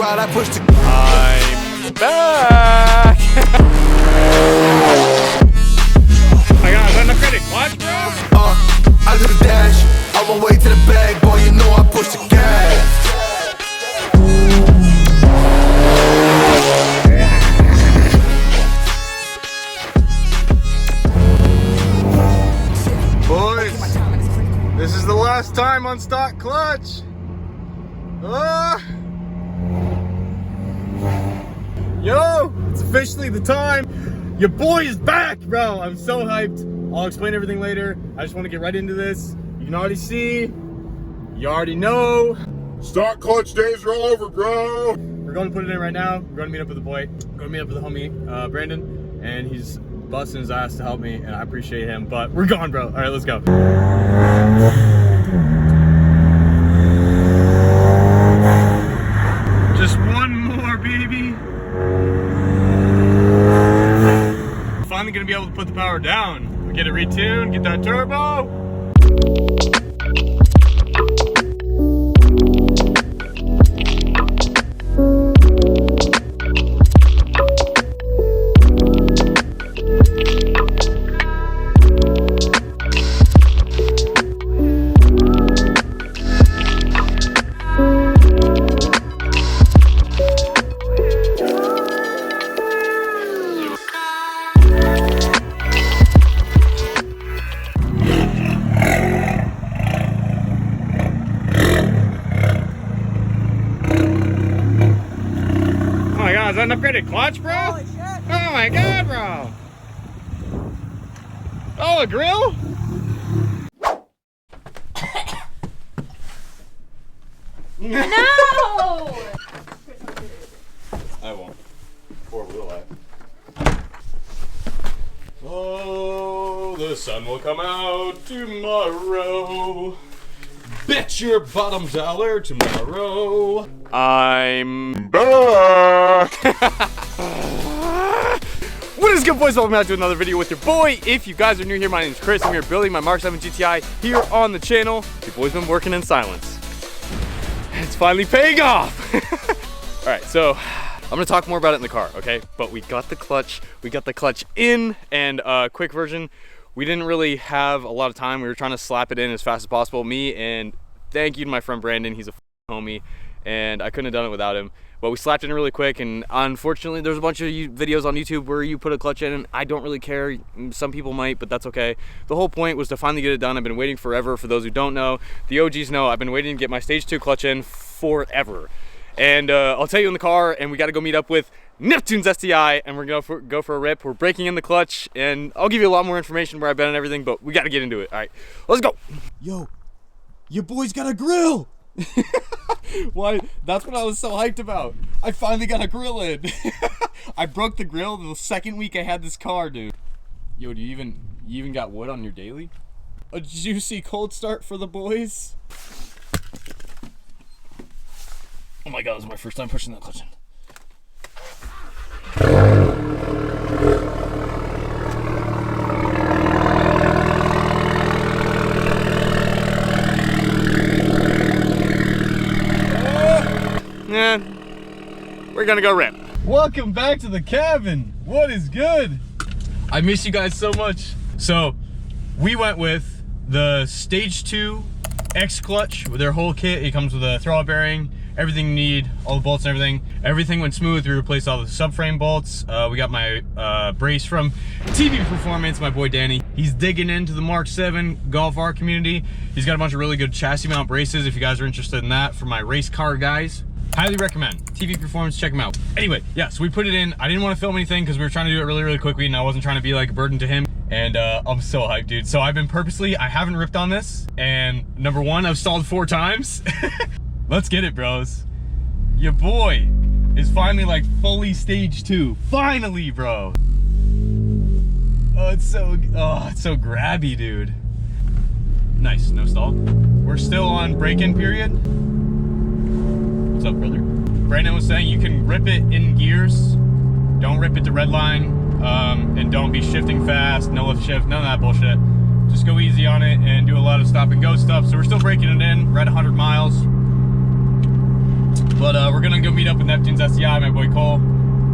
ride, I push the... I'm back! I got an upgraded clutch, bro? I do the dash, I won't wait to the bag, boy, you know I push the gas. Boys, this is the last time on stock clutch. Yo, it's officially the time. Your boy is back, bro. I'm so hyped. I'll explain everything later. I just want to get right into this. You can already see, you already know. Stock clutch days are all over, bro. We're going to put it in right now. We're going to meet up with the boy. We're going to meet up with the homie, Brandon, and he's busting his ass to help me, and I appreciate him, but we're going, bro. All right, let's go. Just one more, baby. Finally gonna be able to put the power down. Get it retuned, get that turbo. Is that an upgraded clutch, bro? Holy shit. Oh my god, bro. Oh, a grill? No! I won't. Four-wheel at. Oh, the sun will come out tomorrow. Bet your bottom dollar tomorrow. I'm back. What is good, boys? Welcome back to another video with your boy. If you guys are new here, my name is Chris. I'm here building my MK7 GTI here on the channel. Your boy's been working in silence. It's finally paying off. All right, so I'm gonna talk more about it in the car, okay? But we got the clutch. We got the clutch in, and quick version. We didn't really have a lot of time. We were trying to slap it in as fast as possible. Me and thank you to my friend Brandon. He's a homie, and I couldn't have done it without him. But we slapped it in really quick, and unfortunately, there's a bunch of videos on YouTube where you put a clutch in, and I don't really care. Some people might, but that's okay. The whole point was to finally get it done. I've been waiting forever. For those who don't know, the OGs know, I've been waiting to get my stage 2 clutch in forever. And I'll tell you in the car, and we got to go meet up with Neptune's STI, and we're gonna go for a rip. We're breaking in the clutch, and I'll give you a lot more information where I've been and everything, but we got to get into it. All right, let's go. Yo, your boy's got a grill. Why? That's what I was so hyped about. I finally got a grill in. I broke the grill the second week I had this car, dude. Yo, do you even got wood on your daily? A juicy cold start for the boys. Oh my god, this is my first time pushing that clutch in. Yeah, we're gonna go rip. Welcome back to the cabin. What is good? I miss you guys so much. So we went with the stage 2 XClutch with their whole kit. It comes with a throwout bearing, everything you need, all the bolts and everything. Everything went smooth. We replaced all the subframe bolts. We got my brace from TV Performance, my boy Danny. He's digging into the MK7 Golf R community. He's got a bunch of really good chassis mount braces if you guys are interested in that for my race car guys. Highly recommend. TV Performance, check them out. Anyway, yeah, so we put it in. I didn't want to film anything because we were trying to do it really quickly, and I wasn't trying to be like a burden to him. And I'm so hyped, dude. So I've been I haven't ripped on this, and number one, I've stalled 4 times. Let's get it, bros. Your boy is finally like fully stage 2. Finally, bro. Oh, it's so grabby, dude. Nice, no stall. We're still on break-in period. What's up, brother? Brandon was saying you can rip it in gears. Don't rip it to red line, and don't be shifting fast, no lift shift, none of that bullshit. Just go easy on it and do a lot of stop and go stuff. So we're still breaking it in. We're at 100 miles. But we're gonna go meet up with Neptune's SCI, my boy Cole,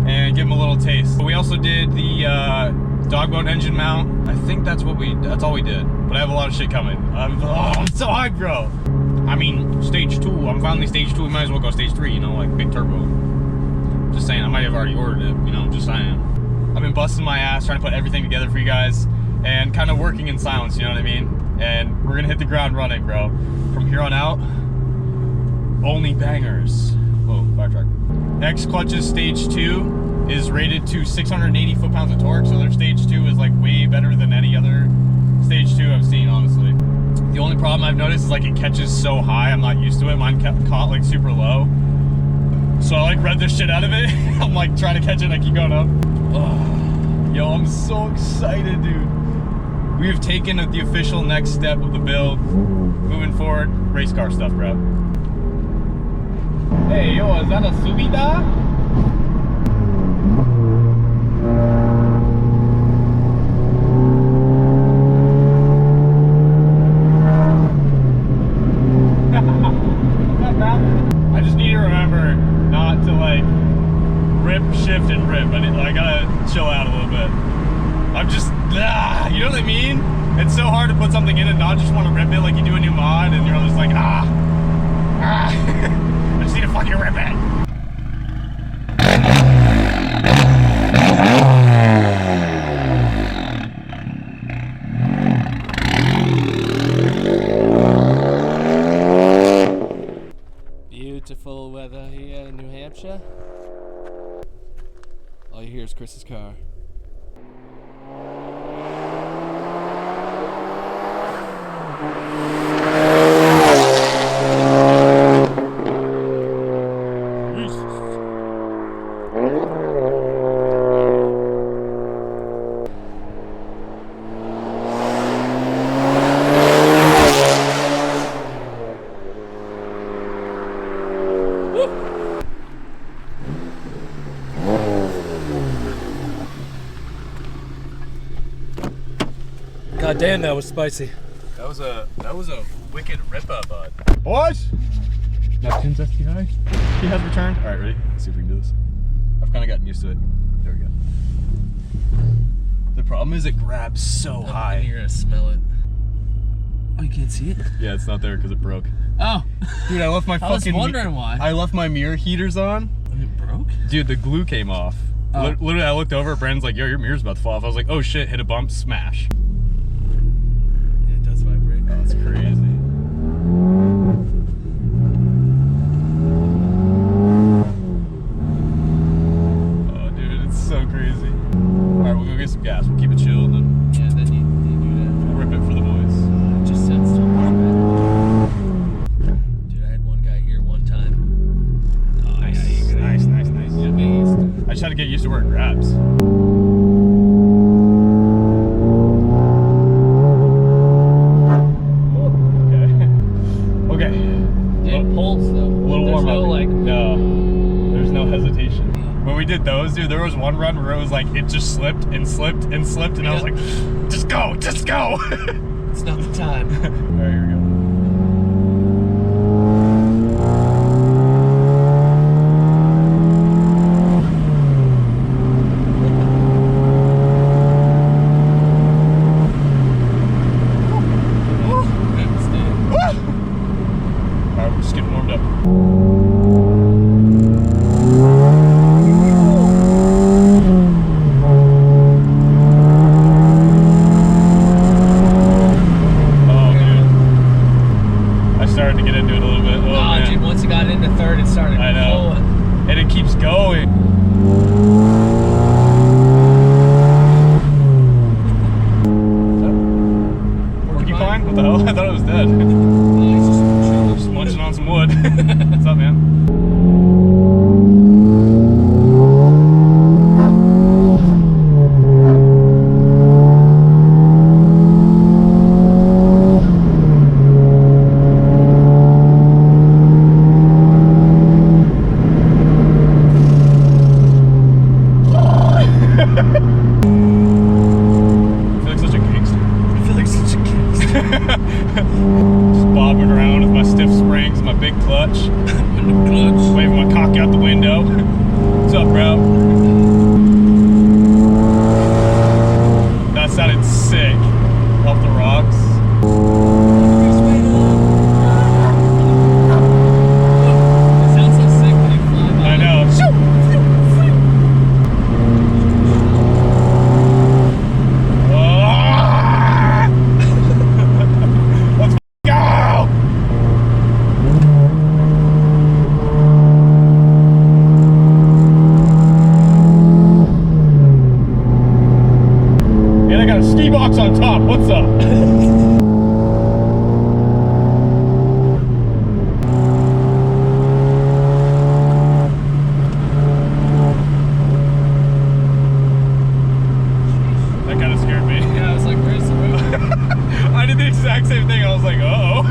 and give him a little taste. We also did the dog bone engine mount. I think that's all we did. But I have a lot of shit coming. I'm so hyped, bro. I mean, stage 2. I'm finally stage 2. We might as well go stage 3, you know, like big turbo. Just saying, I might have already ordered it, you know, just saying. I've been busting my ass trying to put everything together for you guys and kind of working in silence, you know what I mean? And we're gonna hit the ground running, bro. From here on out, only bangers. Whoa, fire truck. XClutch's stage 2 is rated to 680 foot-pounds of torque, so their stage 2 is like way better than any other stage 2 I've seen, honestly. The only problem I've noticed is like it catches so high, I'm not used to it. Mine caught like super low. So I like read the shit out of it. I'm like trying to catch it and I keep going up. Oh, yo, I'm so excited, dude. We have taken the official next step of the build. Moving forward, race car stuff, bro. Hey, yo, is that a subida? I just need to remember not to like rip, shift, and rip. I gotta chill out a little bit. I'm just, you know what I mean? It's so hard to put something in and not just want to rip it like you do a new mod and you're just like, I just need to fucking rip it. Beautiful weather here in New Hampshire. All you hear is Chris's car. God damn, that was spicy. That was a wicked rip-up, bud. Boys! Neptune's STI. He has returned. Alright, ready? Let's see if we can do this. I've kind of gotten used to it. There we go. The problem is it grabs so high. You're gonna smell it. Oh, you can't see it? Yeah, it's not there because it broke. Oh! Dude, I left my I was wondering why. I left my mirror heaters on. It broke? Dude, the glue came off. Oh. Literally, I looked over, Brandon's like, yo, your mirror's about to fall off. I was like, oh shit, hit a bump, smash. Yeah, it does vibrate. Oh, that's crazy. Oh, dude, it's so crazy. Alright, we'll go get some gas. We'll keep it chilled and Yeah, then you do that. we'll rip it for the boys. It just sets to Dude, I had one guy here one time. Nice. I just had to get used to where it grabs. Okay. It pulls though. A little There's warm no up. like. No, there's no hesitation. When we did those, dude, there was one run where it was like, it just slipped and slipped and slipped, and I was like, just go, just go. It's not the time. All right, here we go. Alright, we're just getting warmed up. Oh, dude. T-box on top. What's up? That kind of scared me. Yeah, I was like, where's the road? I did the exact same thing. I was like, uh-oh.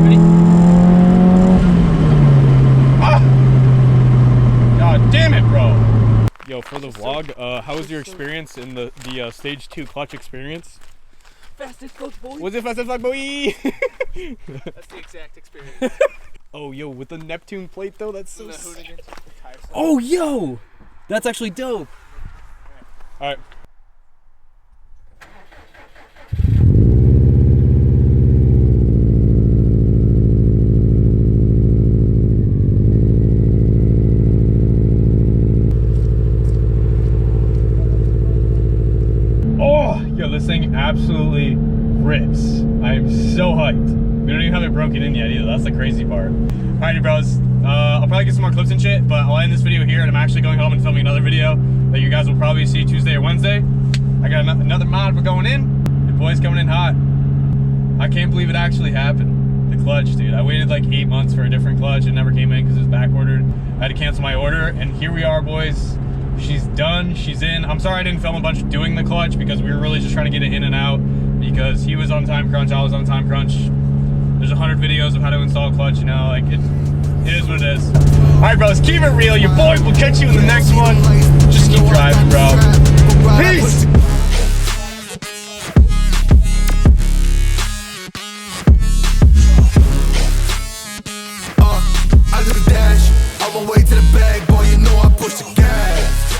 Ready? God damn it, bro. Yo, for the vlog, how was your experience in the stage 2 clutch experience? Fastest clutch, boy. Was it fastest fuck, boy? That's the exact experience. Oh, yo, with the Neptune plate though, that's so sick. Oh, yo! That's actually dope. All right. Oh, yo, this thing absolutely rips. I am so hyped. We don't even have it broken in yet either. That's the crazy part. Alrighty, bros. I'll probably get some more clips and shit, but I'll end this video here, and I'm actually going home and filming another video that you guys will probably see Tuesday or Wednesday. I got another mod for going in. The boy's coming in hot. I can't believe it actually happened. The clutch, dude. I waited like 8 months for a different clutch. It never came in because it was back ordered. I had to cancel my order, and here we are, boys. She's done. She's in. I'm sorry I didn't film a bunch doing the clutch because we were really just trying to get it in and out because he was on time crunch, I was on time crunch. There's 100 videos of how to install a clutch, you know, like it is what it is. All right, bros, keep it real. Your boys will catch you in the next one. Just keep driving, bro. Peace. I do the dash, I won't wait to the bag, boy, you know I push the gas.